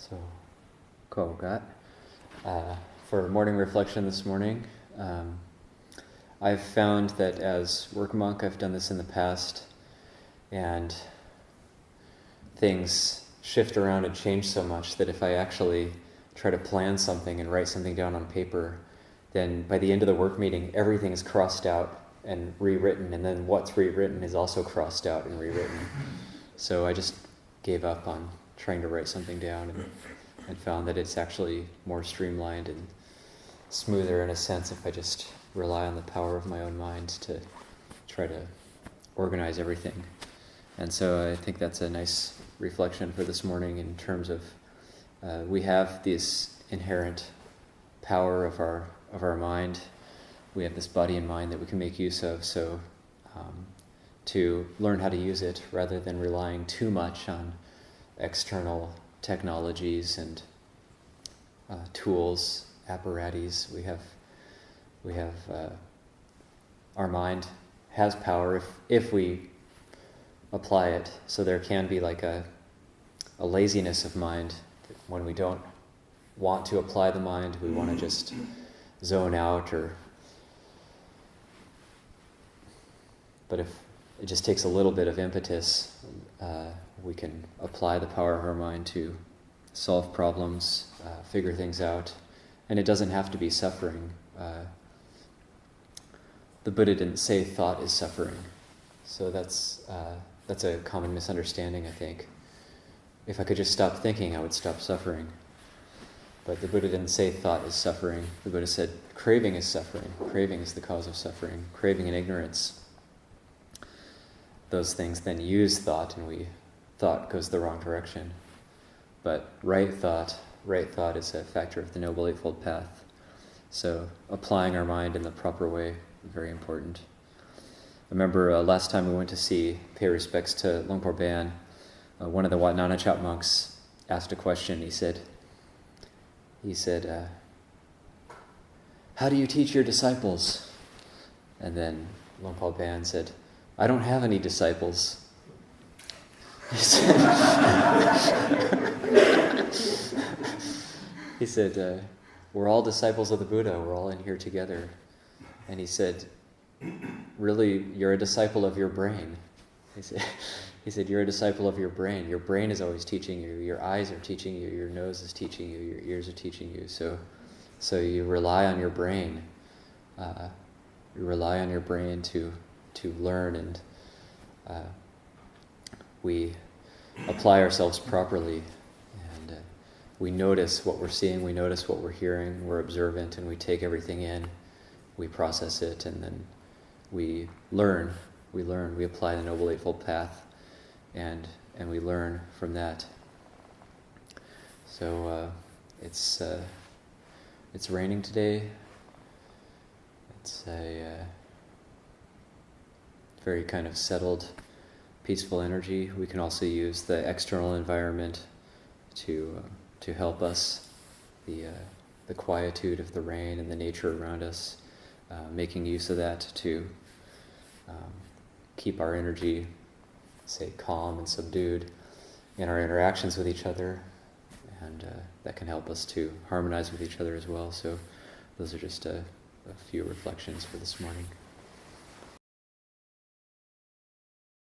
So, ko got for morning reflection this morning. I've found that as work monk, I've done this in the past, and things shift around and change so much that if I actually try to plan something and write something down on paper, then by the end of the work meeting, everything is crossed out and rewritten, and then what's rewritten is also crossed out and rewritten. So I just gave up on trying to write something down and found that it's actually more streamlined and smoother in a sense if I just rely on the power of my own mind to try to organize everything. And so I think that's a nice reflection for this morning in terms of we have this inherent power of our mind. We have this body and mind that we can make use of, so to learn how to use it rather than relying too much on external technologies and tools, apparatus. We have our mind has power if we apply it. So there can be like a laziness of mind when we don't want to apply the mind. We want to just zone out, but if it just takes a little bit of impetus, we can apply the power of our mind to solve problems, figure things out, and it doesn't have to be suffering. The Buddha didn't say thought is suffering, so that's a common misunderstanding, I think. If I could just stop thinking, I would stop suffering. But the Buddha didn't say thought is suffering. The Buddha said craving is suffering. Craving is the cause of suffering. Craving and ignorance. Those things then use thought, and thought goes the wrong direction. But right thought is a factor of the Noble Eightfold Path. So applying our mind in the proper way, very important. I remember last time we went to pay respects to Luangpur Ban, one of the Wat Nanachap monks asked a question. He said, how do you teach your disciples? And then Luangpur Ban said, I don't have any disciples. He said, we're all disciples of the Buddha. We're all in here together. And he said, really, you're a disciple of your brain. He said, you're a disciple of your brain. Your brain is always teaching you. Your eyes are teaching you. Your nose is teaching you. Your ears are teaching you. So you rely on your brain. You rely on your brain to learn, and we apply ourselves properly, and we notice what we're seeing, we notice what we're hearing, we're observant, and we take everything in, we process it, and then we learn, we apply the Noble Eightfold Path, and we learn from that. So it's raining today. It's a very kind of settled, peaceful energy. We can also use the external environment to help us, the quietude of the rain and the nature around us, making use of that to keep our energy, say, calm and subdued in our interactions with each other, and that can help us to harmonize with each other as well. So those are just a few reflections for this morning.